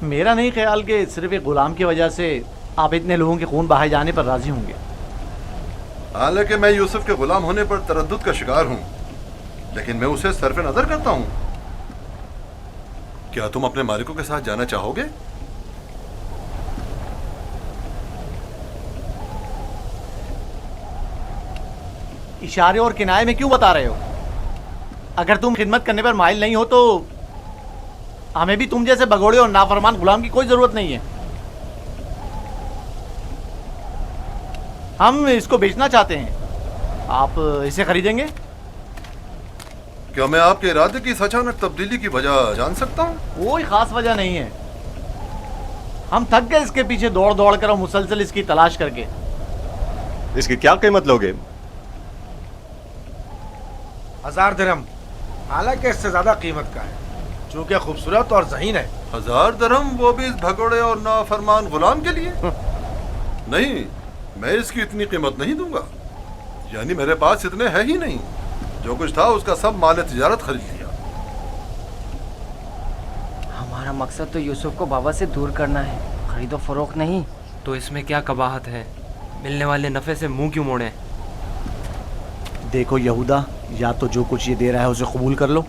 میرا نہیں خیال کہ صرف ایک غلام کی وجہ سے آپ اتنے لوگوں کے خون بہائے جانے پر راضی ہوں گے. حالانکہ میں یوسف کے غلام ہونے پر تردد کا شکار ہوں، لیکن میں اسے صرف نظر کرتا ہوں. کیا تم اپنے مالکوں کے ساتھ جانا چاہو گے؟ اشارے اور کنائے میں کیوں بتا رہے ہو؟ اگر تم خدمت کرنے پر مائل نہیں ہو تو ہمیں بھی تم جیسے بگوڑے اور نافرمان غلام کی کوئی ضرورت نہیں ہے. ہم اس کو بیچنا چاہتے ہیں. آپ اسے خریدیں گے؟ کیا میں آپ کے ارادے کی اچانک تبدیلی کی وجہ جان سکتا ہوں؟ کوئی خاص وجہ نہیں ہے. ہم تھک گئے اس کے پیچھے دوڑ دوڑ کر اور مسلسل اس کی تلاش کر کے. اس کی کیا قیمت لوگے؟ 1000 درہم، حالانکہ اس سے زیادہ قیمت کا ہے چونکہ خوبصورت اور ذہین ہے. 1000 درہم، وہ بھی اس بھگوڑے اور نافرمان غلام کے لیے؟ نہیں، میں اس کی اتنی قیمت نہیں دوں گا. یعنی میرے پاس اتنے ہے ہی نہیں. جو کچھ تھا اس کا سب مال تجارت خرید لیا. ہمارا مقصد تو یوسف کو بابا سے دور کرنا ہے، خرید و فروخت نہیں. تو اس میں کیا قباحت ہے؟ ملنے والے نفع سے منہ کیوں موڑیں؟ دیکھو یہودا، یا تو جو کچھ یہ دے رہا ہے اسے قبول کر لو،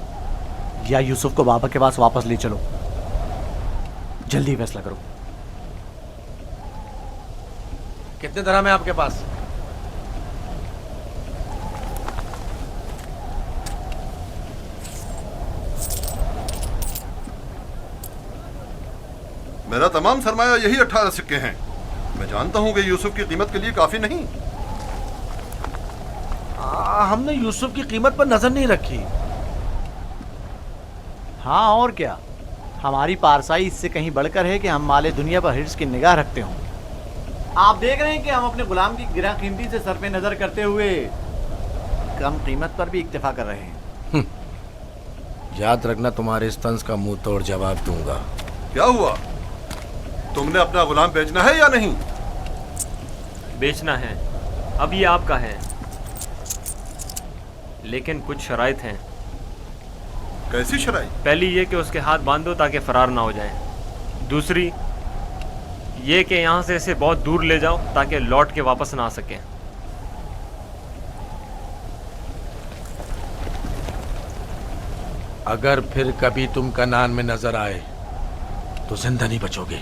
یا یوسف کو بابا کے پاس واپس لے چلو. جلدی فیصلہ کرو. کتنے درہم ہے آپ کے پاس؟ میرا تمام سرمایہ یہی 18 سکے ہیں. میں جانتا ہوں کہ یوسف کی قیمت کے لیے کافی نہیں. ہم نے یوسف کی قیمت پر نظر نہیں رکھی. ہاں اور کیا، ہماری پارسائی اس سے کہیں بڑھ کر ہے کہ ہم مال دنیا پر حرص کی نگاہ رکھتے ہوں. آپ دیکھ رہے ہیں کہ ہم اپنے غلام کی گراں قیمتی سے صرف نظر کرتے ہوئے کم قیمت پر بھی اکتفا کر رہے ہیں. یاد رکھنا، تمہارے اس طنز کا منہ توڑ جواب دوں گا. کیا ہوا؟ تم نے اپنا غلام بیچنا ہے یا نہیں؟ بیچنا ہے، اب یہ آپ کا ہے، لیکن کچھ شرائط ہیں. کیسی شرائط؟ پہلی یہ کہ اس کے ہاتھ باندھو تاکہ فرار نہ ہو جائیں. دوسری یہ کہ یہاں سے اسے بہت دور لے جاؤ تاکہ لوٹ کے واپس نہ آ سکیں. اگر پھر کبھی تم کنعان میں نظر آئے تو زندہ نہیں بچو گے.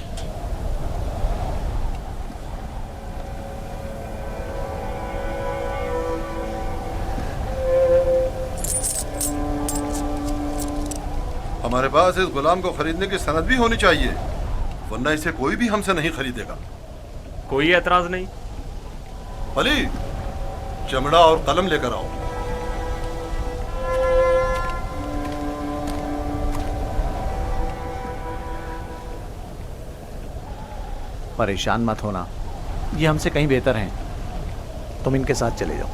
ہمارے پاس اس غلام کو خریدنے کی سند بھی ہونی چاہیے، ورنہ اسے کوئی بھی ہم سے نہیں خریدے گا. کوئی اعتراض نہیں؟ علی، چمڑا اور قلم لے کر آؤ. پریشان مت ہونا، یہ ہم سے کہیں بہتر ہیں. تم ان کے ساتھ چلے جاؤ.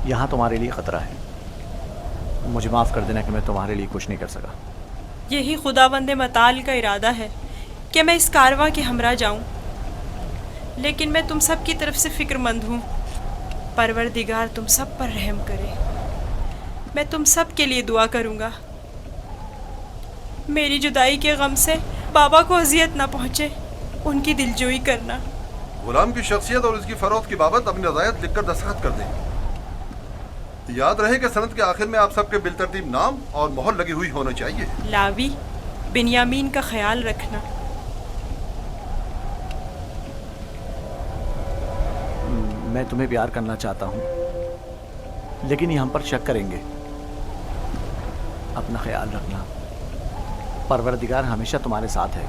یہاں تمہارے لیے خطرہ ہے. مجھے معاف کر دینا کہ میں تمہارے لیے کچھ نہیں کر سکا. یہی خداوند متعال کا ارادہ ہے کہ میں اس کارواں کے ہمراہ جاؤں، لیکن میں تم سب کی طرف سے فکر مند ہوں. پروردگار تم سب پر رحم کرے. میں تم سب کے لیے دعا کروں گا. میری جدائی کے غم سے بابا کو اذیت نہ پہنچے، ان کی دلجوئی کرنا. غلام کی شخصیت اور اس کی فروخت کی بابت اپنی رضایت لکھ کر دستخط کر دیں. یاد رہے کہ سند کے آخر میں آپ سب کے بالترتیب نام اور مہر لگی ہوئی ہونا چاہیے. لاوی، بنیامین کا خیال رکھنا. میں تمہیں پیار کرنا چاہتا ہوں، لیکن یہ ہم پر شک کریں گے. اپنا خیال رکھنا. پروردگار ہمیشہ تمہارے ساتھ ہے.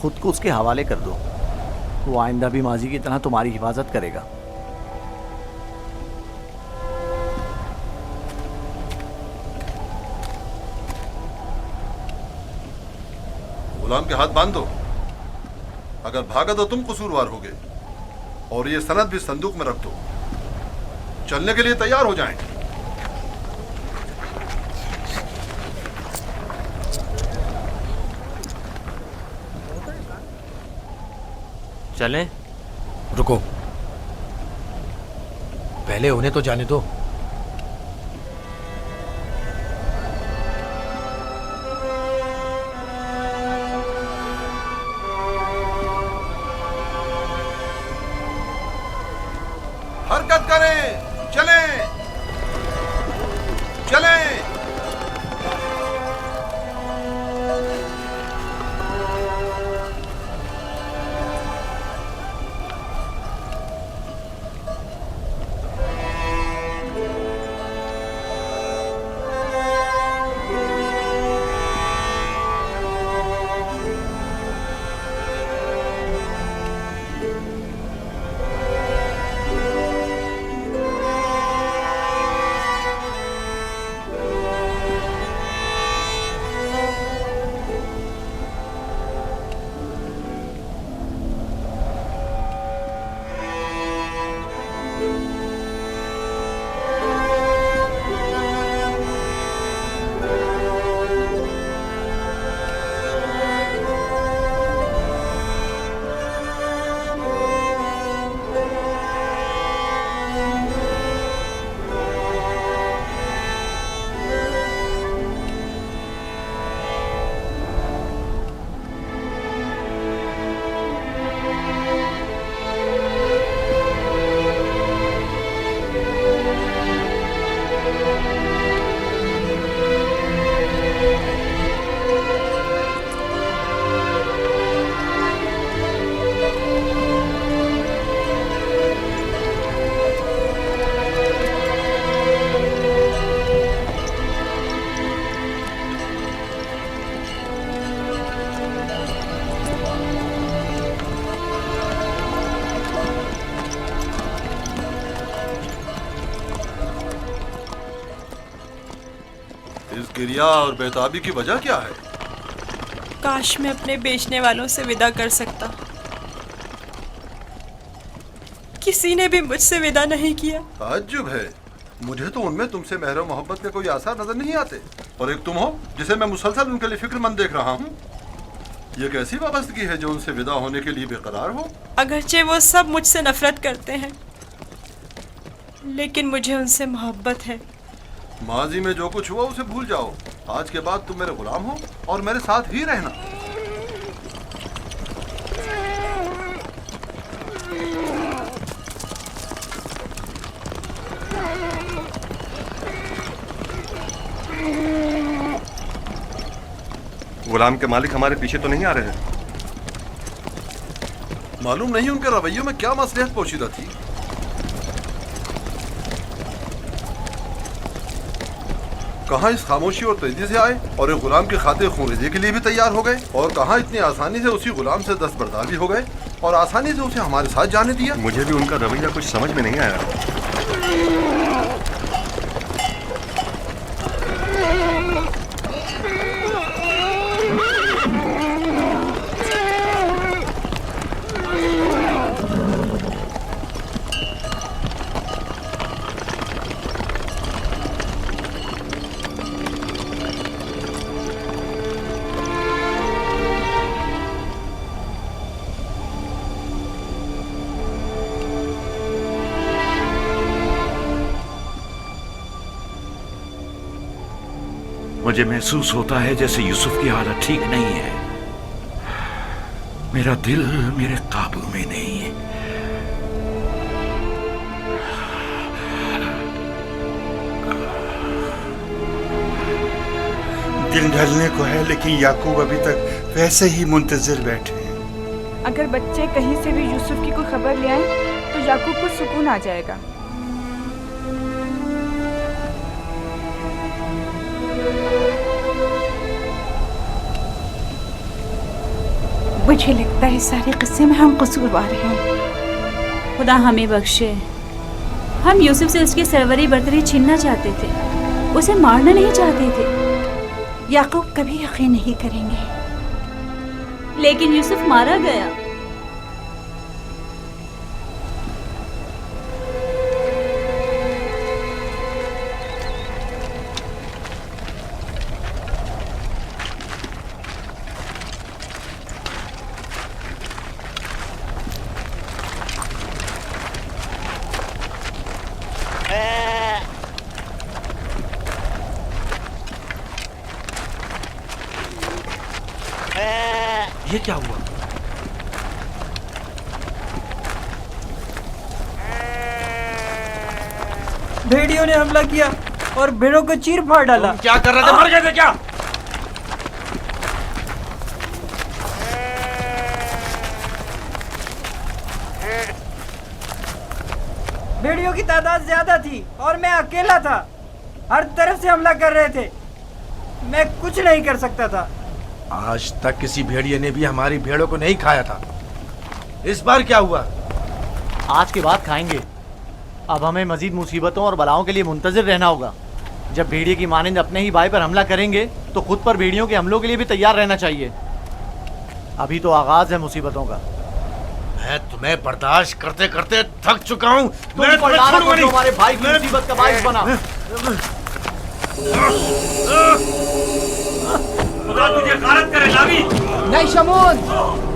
خود کو اس کے حوالے کر دو، وہ آئندہ بھی ماضی کی طرح تمہاری حفاظت کرے گا. غلام کے ہاتھ باندھ دو. اگر بھاگا تو تم قصوروار ہوگے، اور یہ سند بھی صندوق میں رکھ دو. چلنے کے لیے تیار ہو جائیں. چلیں؟ رکو، پہلے انہیں تو جانے دو. مت کریں، چلیں چلیں۔ اس گریا اور بیتابی کی وجہ کیا ہے؟ کاش میں اپنے بیچنے والوں سے ودا کر سکتا، کسی نے بھی مجھ سے ودا نہیں کیا۔ تعجب ہے، مجھے تو ان میں تم سے مہر و محبت کے کوئی آثار نظر نہیں آتے، اور ایک تم ہو جسے میں مسلسل ان کے لیے فکر مند دیکھ رہا ہوں۔ یہ کیسی وابستگی ہے جو ان سے ودا ہونے کے لیے بے قرار ہو؟ اگرچہ وہ سب مجھ سے نفرت کرتے ہیں، لیکن مجھے ان سے محبت ہے۔ ماضی میں جو کچھ ہوا اسے بھول جاؤ، آج کے بعد تم میرے غلام ہو اور میرے ساتھ ہی رہنا۔ غلام کے مالک ہمارے پیچھے تو نہیں آ رہے؟ معلوم نہیں ان کے رویوں میں کیا مصلحت پوشیدہ تھی۔ کہاں اس خاموشی اور تیزی سے آئے اور ایک غلام کی خاطر خونریزی کے لیے بھی تیار ہو گئے، اور کہاں اتنی آسانی سے اسی غلام سے دستبردار بھی ہو گئے اور آسانی سے اسے ہمارے ساتھ جانے دیا۔ مجھے بھی ان کا رویہ کچھ سمجھ میں نہیں آیا۔ مجھے محسوس ہوتا ہے جیسے یوسف کی حالت ٹھیک نہیں ہے، میرا دل میرے قابو میں نہیں ہے۔ دن ڈھلنے کو ہے لیکن یعقوب ابھی تک ویسے ہی منتظر بیٹھے ہیں۔ اگر بچے کہیں سے بھی یوسف کی کوئی خبر لے آئیں تو یعقوب کو سکون آ جائے گا۔ مجھے لگتا ہے سارے قصے میں ہم قصوروار ہیں۔ خدا ہمیں بخشے، ہم یوسف سے اس کی سروری برتری چھیننا چاہتے تھے، اسے مارنا نہیں چاہتے تھے۔ یعقوب کبھی یقین نہیں کریں گے، لیکن یوسف مارا گیا۔ یہ کیا ہوا؟ भेड़ियों ने हमला किया और भेड़ों को चीर फाड़ डाला। क्या कर रहे थे? मर गए थे क्या? भेड़ियों की तादाद ज्यादा थी और मैं अकेला था। हर तरफ से हमला कर रहे थे, मैं कुछ नहीं कर सकता था। आज तक किसी भेड़िए ने भी हमारी भेड़ों को नहीं खाया था। इस बार क्या हुआ? आज के बाद खाएंगे। अब हमें मजीद मुसीबतों और बलाओं के लिए मुंतजिर रहना होगा। जब भेड़िए की मानिंद अपने ही भाई पर हमला करेंगे तो खुद पर भेड़ियों के हमलों के लिए भी तैयार रहना चाहिए। अभी तो आगाज है मुसीबतों का। मैं तुम्हें बर्दाश्त करते करते थक चुका हूँ। तुम पर लानत हो जो हमारे भाई की मुसीबत का बाइस बना। खुदा तुझे गारत करे लावी। नहीं शमून,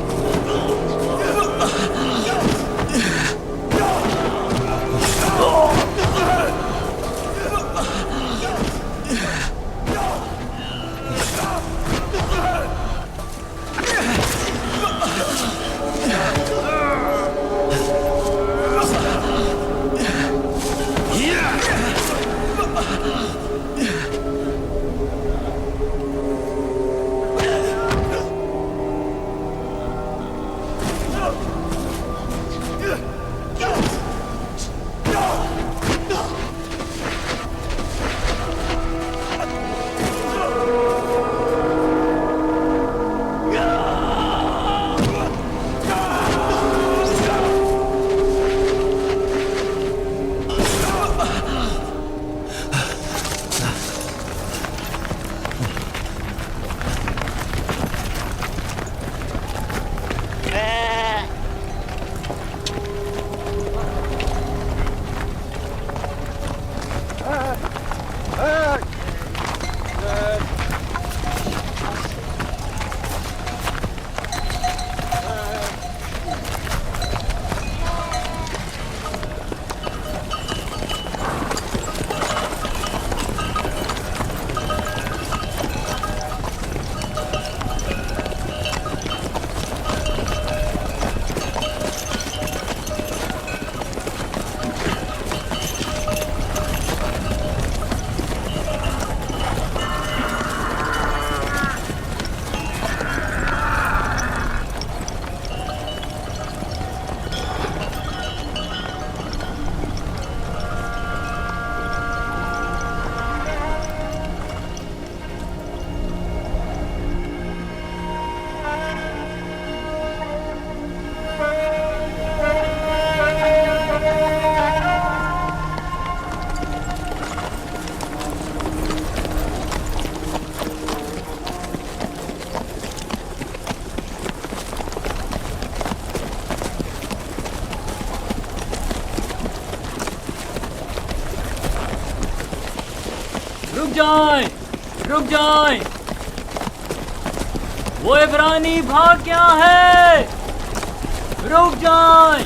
रुक जाएं। वो इब्रानी भाग क्या है? रुक जाएं।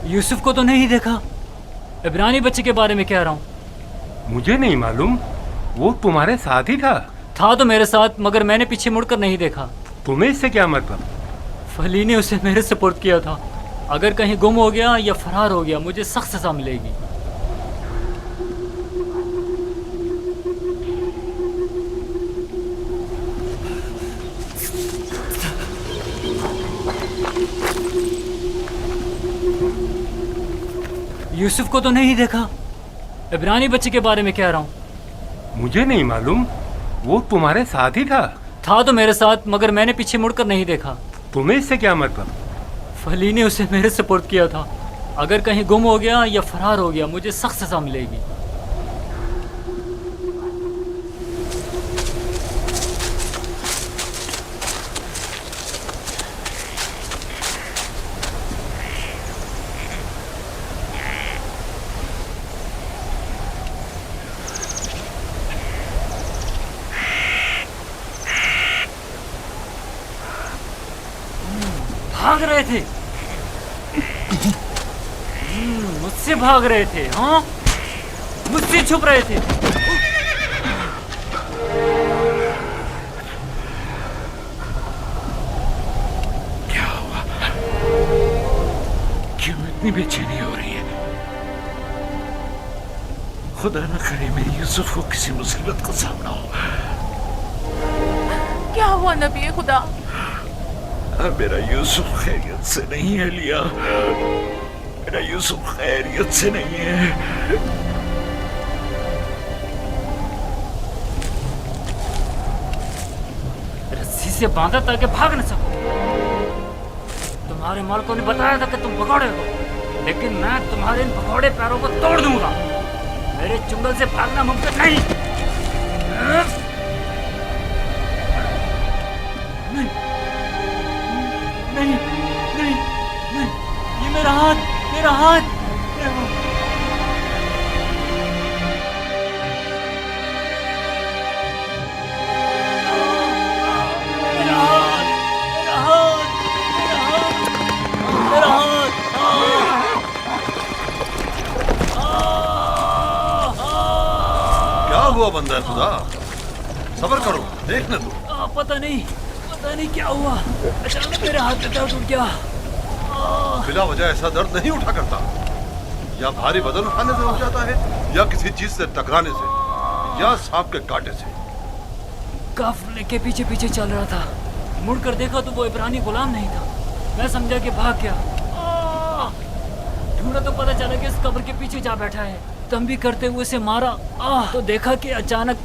यूसुफ को तो नहीं देखा। इब्रानी बच्चे के बारे में कह रहा हूँ। मुझे नहीं मालूम, वो तुम्हारे साथ ही था। था तो मेरे साथ, मगर मैंने पीछे मुड़कर नहीं देखा। तुम्हें इससे क्या मतलब? फली ने उसे मेरे सुपुर्द किया था। अगर कहीं गुम हो गया या फरार हो गया मुझे सख्त सजा मिलेगी। यूसुफ को तो नहीं देखा। इब्रानी बच्चे के बारे में कह रहा हूँ। मुझे नहीं मालूम, वो तुम्हारे साथ ही था। था तो मेरे साथ, मगर मैंने पीछे मुड़कर नहीं देखा। तुम्हें इससे क्या मतलब? फली ने उसे मेरे सुपुर्द किया था। अगर कहीं गुम हो गया या फरार हो गया मुझे सख्त सजा मिलेगी। भाग रहे थे, मुझसे भाग रहे थे, हाँ, मुझसे छुप रहे थे। क्या हुआ? क्यों इतनी बेचैनी हो रही है? खुदा न करे मेरी यूसुफ को किसी मुसीबत का सामना हो। क्या हुआ नबी खुदा? मेरा यूसुफ खैरियत से नहीं है लिया, मेरा यूसुफ खैरियत से नहीं है। रस्सी से बांधा ताकि भाग न सको। तुम्हारे मालिकों ने बताया था कि तुम भगौड़े हो, लेकिन मैं तुम्हारे इन भगौड़े पैरों को तोड़ दूंगा। मेरे चुंगल से भागना मुमकिन नहीं। नहीं, नहीं, नहीं, ये मेरा हाथ, मेरा हाथ, मेरा हाथ। क्या हुआ बंदा खुदा? सब्र करो, देखने दो। पता नहीं क्या हुआ, अचानक मेरे हाथ में दर्द उठ गया। बिला वजह ऐसा दर्द नहीं उठा करता, या भारी वजन उठाने से उठ जाता है, या किसी चीज से टकराने से, या सांप के कांटे से। काफिले के पीछे पीछे चल रहा था, मुड़कर देखा तो वो इब्रानी गुलाम नहीं था। मैं समझा कि भाग गया। ढूंढा तो पता चला कि इस कब्र के पीछे जा बैठा है। तम भी करते हुए उसे मारा तो देखा कि अचानक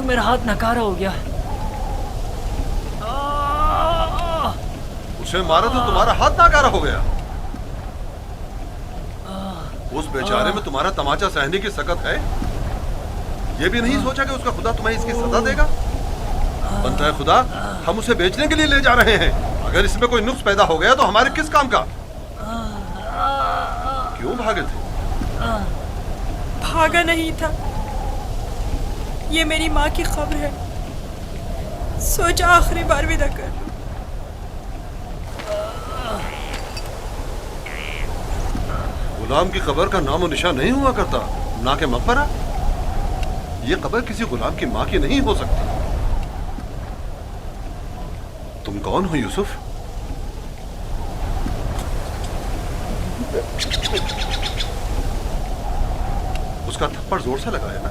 मेरा हाथ नकारा हो गया। उसे मारा तो तुम्हारा हाथ नाकारा हो गया। उस बेचारे में तुम्हारा तमाचा सहने की सकत है। ये भी नहीं सोचा कि उसका खुदा तुम्हें इसकी सजा देगा। बनता है खुदा, हम उसे बेचने के लिए ले जा रहे हैं। अगर इसमें कोई नुक्स पैदा हो गया तो हमारे किस काम का? क्यों भागे थे? भागा नहीं था, ये मेरी माँ की खबर है। सोचा आखिरी बार विदा कर लूं। गुलाम की कब्र का नामो निशान नहीं हुआ करता, ना के मकबरा। ये कब्र किसी गुलाम की माँ की नहीं हो सकती। तुम कौन हो यूसुफ? उसका थप्पड़ जोर से लगाया ना?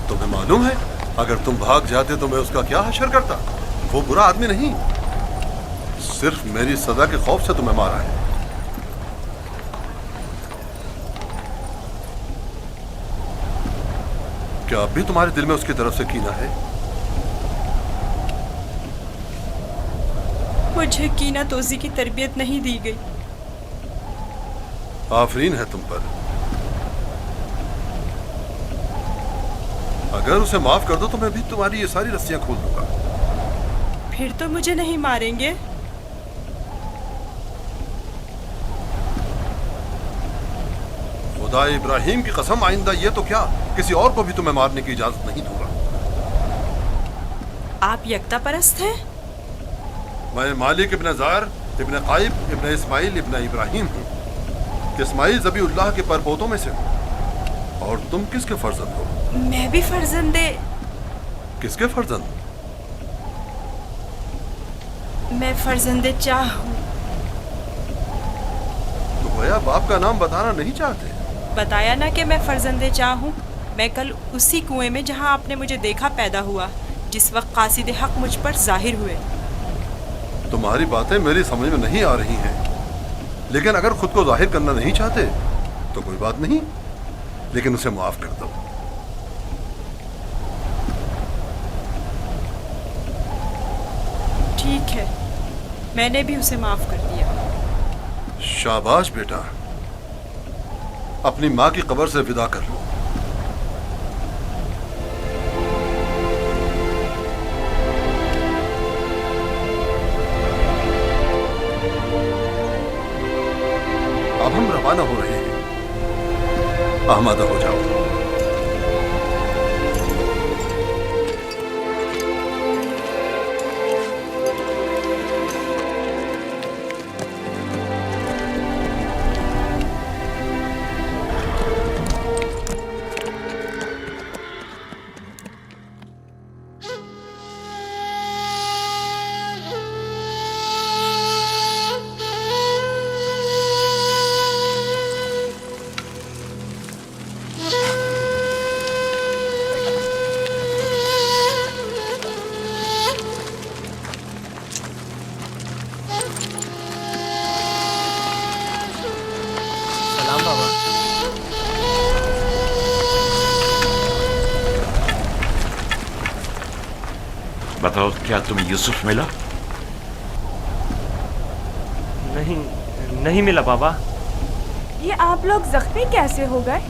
तुम्हें मालूम है, अगर तुम भाग जाते तो मैं उसका क्या हशर करता। वो बुरा आदमी नहीं, सिर्फ मेरी सजा के खौफ से तुम्हें मारा है। क्या अब भी तुम्हारे दिल में उसकी तरफ से कीना है? मुझे कीना तोजी की तरबियत नहीं दी गई। आफरीन है तुम पर। अगर उसे माफ कर दो तो मैं भी तुम्हारी ये सारी रस्सियां खोल दूंगा। फिर तो मुझे नहीं मारेंगे। खुदा इब्राहिम की कसम, आइंदा ये तो क्या, किसी और को भी तुम्हें मारने की इजाजत नहीं दूंगा। आप यकता परस्त हैं? मैं मालिक इब्न ज़ार इब्न काइब इब्न इस्माइल इब्न इब्राहिम हूँ। इस्माइल ज़बीउल्लाह के परपोतों में से हूँ। और तुम किसके फर्जंद हो? मैं भी फर्जंदे। किसके फर्जंद? मैं फर्जंदे चाह हूँ। तो गोया बाप का नाम बताना नहीं चाहते? बताया ना कि मैं फर्जंदे चाह हूँ। मैं कल उसी कुएं में जहाँ आपने मुझे देखा पैदा हुआ, जिस वक्त कासिद हक मुझ पर जाहिर हुए। तुम्हारी बातें मेरी समझ में नहीं आ रही हैं, लेकिन अगर खुद को जाहिर करना नहीं चाहते तो कोई बात नहीं, लेकिन उसे माफ कर दो। ठीक है, मैंने भी उसे माफ कर दिया। शाबाश बेटा, अपनी माँ की कब्र से विदा कर लो। अब हम रवाना हो रहे हैं, आमादा हो जाओ। बताओ, क्या तुम्हें यूसुफ मिला? नहीं मिला बाबा। ये आप लोग जख्मी कैसे हो गए?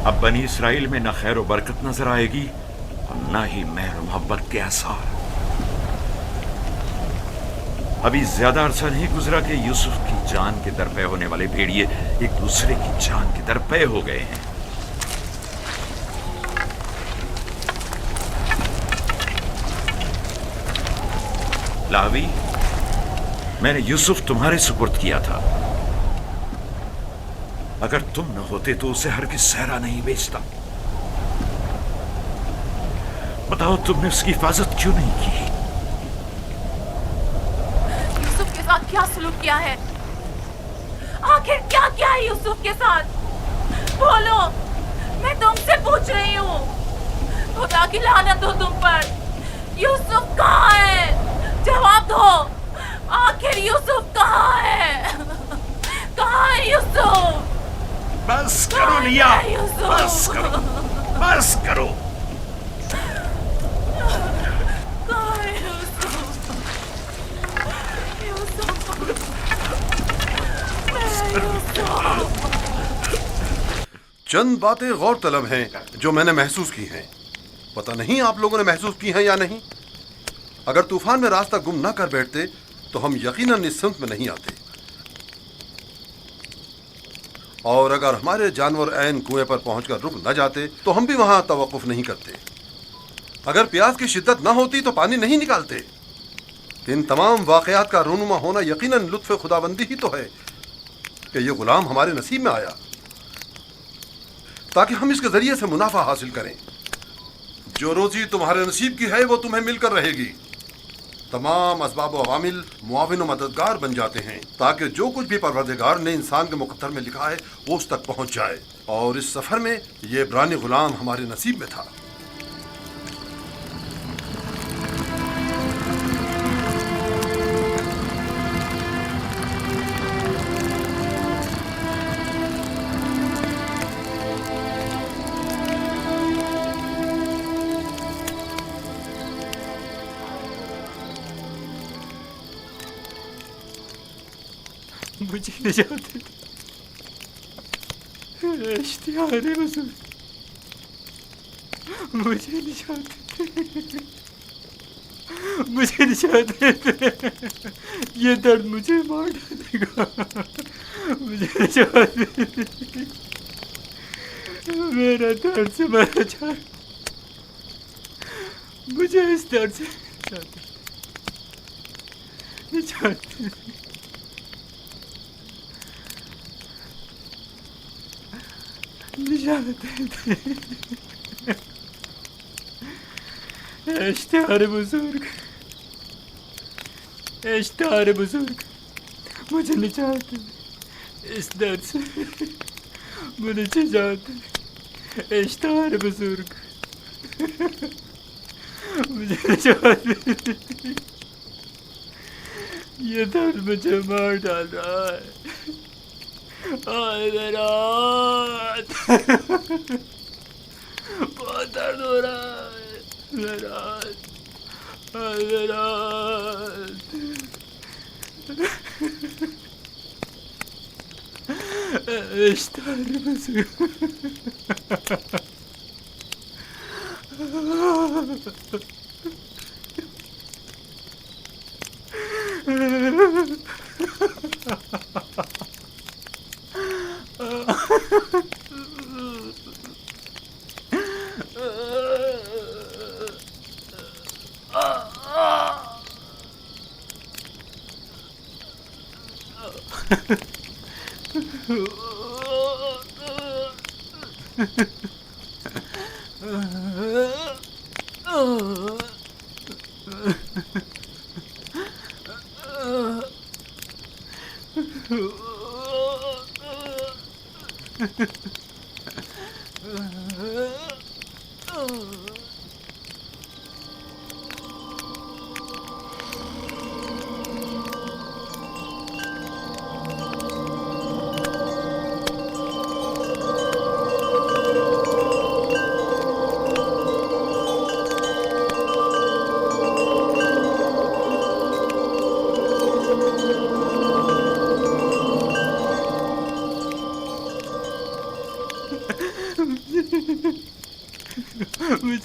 अब बनी इसराइल में न खैर व बरकत नजर आएगी और न ही मेहर मोहब्बत के आसार। अभी ज्यादा अरसा नहीं गुजरा कि यूसुफ की जान के दरपे होने वाले भेड़िए एक दूसरे की जान के दरपे हो गए हैं। लावी, मैंने यूसुफ तुम्हारे सुपुर्द किया था। अगर तुम न होते तो उसे हरगिज़ सहरा नहीं बेचता। बताओ, तुमने उसकी हिफाजत क्यों नहीं की? यूसुफ के साथ क्या सलूक किया है? आखिर क्या किया है यूसुफ के साथ? बोलो, मैं तुमसे पूछ रही हूँ। खुदा की लानत हो तुम पर। यूसुफ कहाँ है? जवाब दो। आखिर यूसुफ कहाँ है? कहाँ है यूसुफ? बस करो लिया, बस करो, बस करो। चंद बातें गौर तलब हैं जो मैंने महसूस की हैं। पता नहीं आप लोगों ने महसूस की हैं या नहीं। अगर तूफान में रास्ता गुम ना कर बैठते तो हम यकीनन इस सिमत में नहीं आते, और अगर हमारे जानवर ऐन कुएं पर पहुंचकर रुक न जाते तो हम भी वहां तवक्कुफ नहीं करते। अगर प्यास की शिद्दत न होती तो पानी नहीं निकालते। इन तमाम वाकयात का रूनुमा होना यकीनन लुत्फ खुदाबंदी ही तो है कि ये गुलाम हमारे नसीब में आया ताकि हम इसके जरिए से मुनाफा हासिल करें। जो रोजी तुम्हारे नसीब की है वो तुम्हें मिलकर रहेगी। तमाम असबाब व अवामिल मुआविन व मददगार बन जाते हैं ताकि जो कुछ भी परवरदिगार ने इंसान के मुकद्दर में लिखा है वो उस तक पहुंच जाए। और इस सफर में ये इब्रानी गुलाम हमारे नसीब में था। मुझे निजात इश्तिहार हुजूर, मुझे निजात मुझे निजात ये दर्द मुझे मार डालेगा। मुझे निजात मेरा दर्द से मरना चाह, मुझे इस दर्द से निजात इश्तिहार बुजुर्ग, इश्तिहार बुजुर्ग, मुझे निजात इस दर्द से, मुझे निजात इश्तिहार बुजुर्ग, मुझे निजात। ये दर्द मुझे मार डाल रहा है। बहुत दर्द हो रहा है।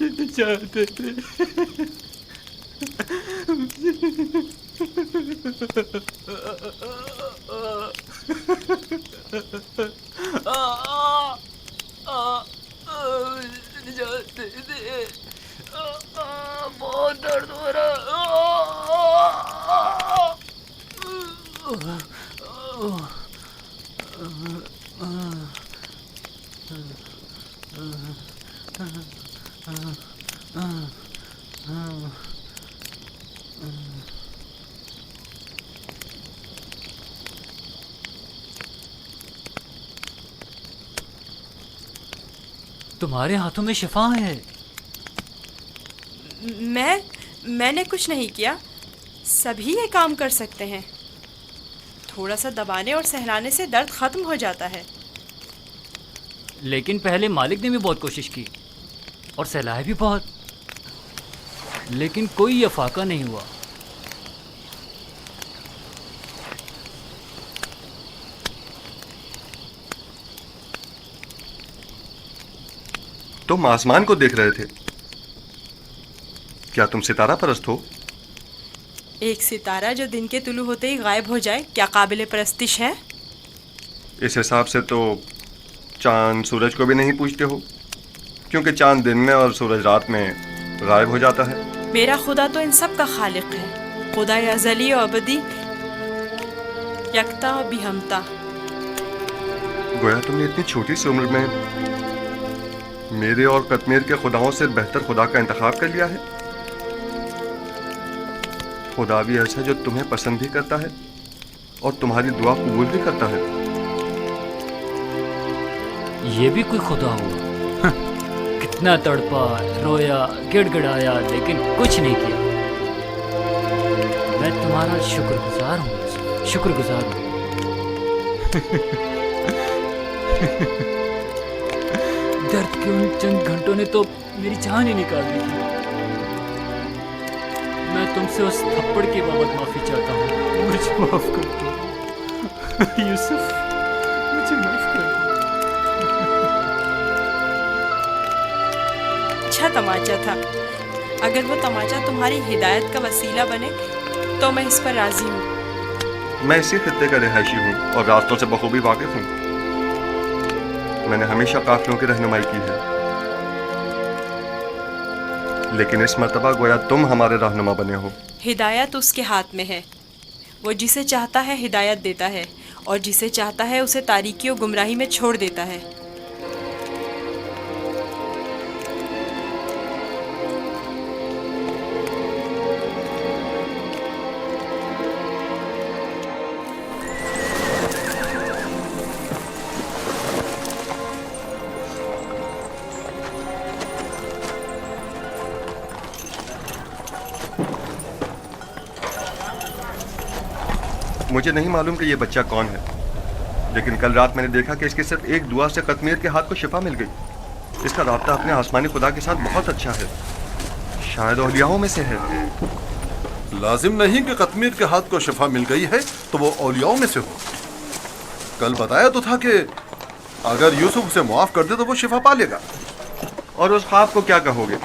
मुझे चाहते थे। बहुत दर्द हो रहा। तुम्हारे हाथों में शिफा है। मैंने कुछ नहीं किया, सभी ये काम कर सकते हैं। थोड़ा सा दबाने और सहलाने से दर्द खत्म हो जाता है। लेकिन पहले मालिक ने भी बहुत कोशिश की और सहलाया भी बहुत, लेकिन कोई अफाका नहीं हुआ। तुम आसमान को देख रहे थे, क्या तुम सितारा परस्त हो? एक सितारा जो दिन के तुलू होते ही गायब हो जाए क्या काबिल परस्तिश है? इस हिसाब से तो चांद सूरज को भी नहीं पूछते हो, क्योंकि चांद दिन में और सूरज रात में गायब हो जाता है। मेरा खुदा तो इन सब का खालिक है, खुदा अज़ली और अबदी, यकता और बिहमता। गोया तुमने इतनी छोटी सी उम्र में मेरे और कश्मीर के खुदाओं से बेहतर खुदा का इंतखाब कर लिया है। खुदा भी ऐसा जो तुम्हें पसंद भी करता है और तुम्हारी दुआ कबूल भी करता है। ये भी कोई खुदा हुआ? कितना तड़पा, रोया, गिड़गिड़ाया, लेकिन कुछ नहीं किया। मैं तुम्हारा शुक्रगुजार हूँ, शुक्रगुजार हूँ। दर्द के उन चंद घंटों ने तो मेरी जान ही निकाल दी थी। मैं तुमसे उस थप्पड़ की बाबत माफी चाहता हूँ, मुझे माफ कर दो यूसुफ, मुझे माफ कर दो। अच्छा तमाचा था। अगर वो तमाचा तुम्हारी हिदायत का वसीला बने तो मैं इस पर राजी हूँ। मैं इसी खित्ते का रिहायशी हूँ और रास्तों से बखूबी वाकिफ हूँ। मैंने हमेशा काफिलों की रहनुमाई की है, लेकिन इस मर्तबा गोया तुम हमारे रहनुमा बने हो। हिदायत उसके हाथ में है। वो जिसे चाहता है हिदायत देता है और जिसे चाहता है उसे तारीकी और गुमराही में छोड़ देता है। मुझे नहीं मालूम कि ये बच्चा कौन है, लेकिन कल रात मैंने देखा कि इसके सिर्फ एक दुआ से कश्मीर के हाथ को शिफा मिल गई। इसका राब्ता अपने आसमानी खुदा के साथ बहुत अच्छा है, शायद औलियाओं में से है। लाजिम नहीं कि कश्मीर के हाथ को शिफा मिल गई है तो वो औलियाओं में से हो। कल बताया तो था कि अगर यूसुफ उसे मुआफ कर दे तो वो शिफा पा लेगा। और उस ख्वाब को क्या कहोगे?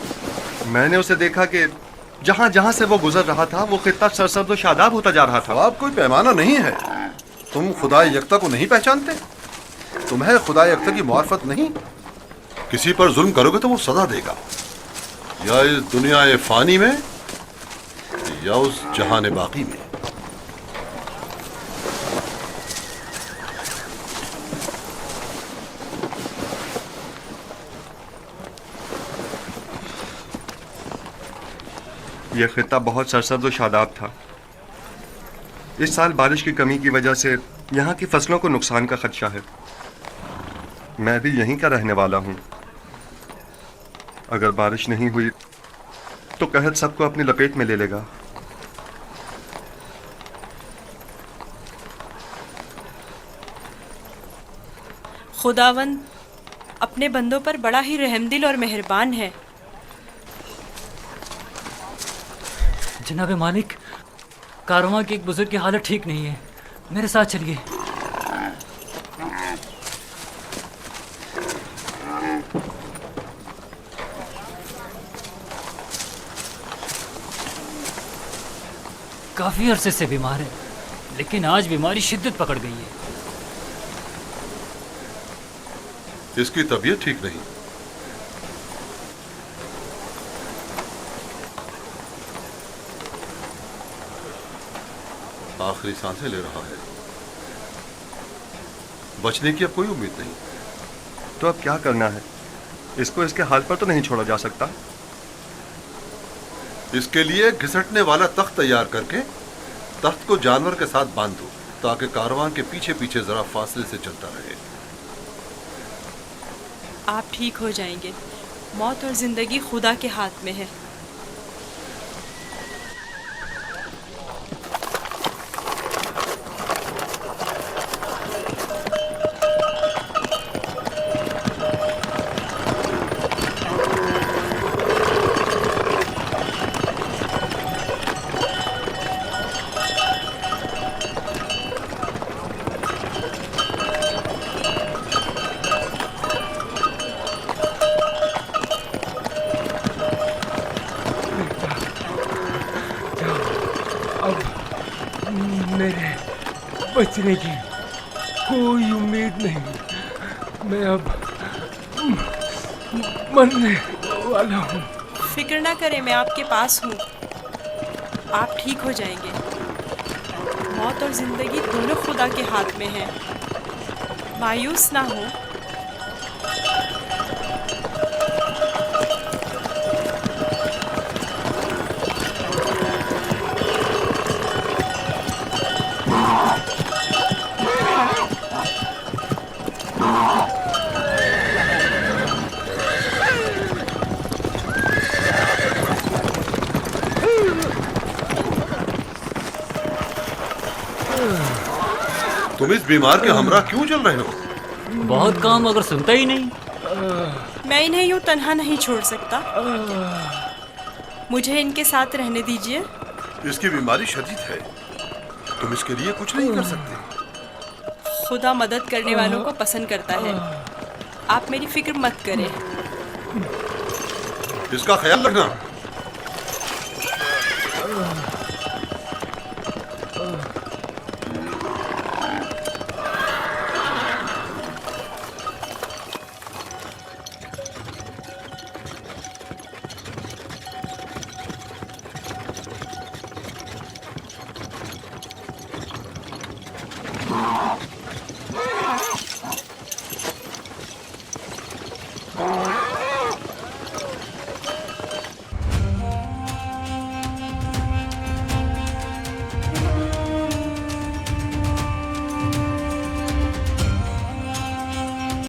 मैंने उसे देखा कि जहाँ जहाँ से वो गुजर रहा था वो खित्ता सरसब्ज़ और शादाब होता जा रहा था। ख्वाब कोई पैमाना नहीं है। तुम खुदा यकता को नहीं पहचानते? तुम्हें खुदा यकता की मार्फत नहीं? किसी पर जुल्म करोगे तो वो सजा देगा, या इस दुनिया फानी में या उस जहान बाकी में। यह खित्ता बहुत सरसब्ज़ और शादाब था। इस साल बारिश की कमी की वजह से यहाँ की फसलों को नुकसान का खदशा है। मैं भी यहीं का रहने वाला हूँ। अगर बारिश नहीं हुई तो कहत सबको अपनी लपेट में ले लेगा। खुदावंद अपने बंदों पर बड़ा ही रहमदिल और मेहरबान है। जनाब मालिक, कारवां के एक बुजुर्ग की हालत ठीक नहीं है, मेरे साथ चलिए। काफ़ी अरसे से बीमार है, लेकिन आज बीमारी शिद्दत पकड़ गई है। इसकी तबीयत ठीक नहीं। आखिरी सांसें ले रहा है, बचने की अब कोई उम्मीद नहीं। तो अब क्या करना है? इसको इसके हाल पर तो नहीं छोड़ा जा सकता। इसके लिए घिसटने वाला तख्त तैयार करके तख्त को जानवर के साथ बांध दो, ताकि कारवां के पीछे पीछे जरा फासले से चलता रहे। आप ठीक हो जाएंगे। मौत और जिंदगी खुदा के हाथ में है। मेरे बचने की कोई उम्मीद नहीं। मैं अब मरने वाला हूँ। फिक्र ना करें, मैं आपके पास हूँ। आप ठीक हो जाएंगे। मौत और जिंदगी दोनों खुदा के हाथ में है। मायूस ना हो। तुम इस बीमार के हमरा क्यों चल रहे हो? बहुत काम अगर सुनता ही नहीं। मैं इन्हें यूं तन्हा नहीं छोड़ सकता। मुझे इनके साथ रहने दीजिए। इसकी बीमारी शदीद है, तुम इसके लिए कुछ नहीं कर सकते। खुदा मदद करने वालों को पसंद करता है। आप मेरी फिक्र मत करें। इसका ख्याल रखना।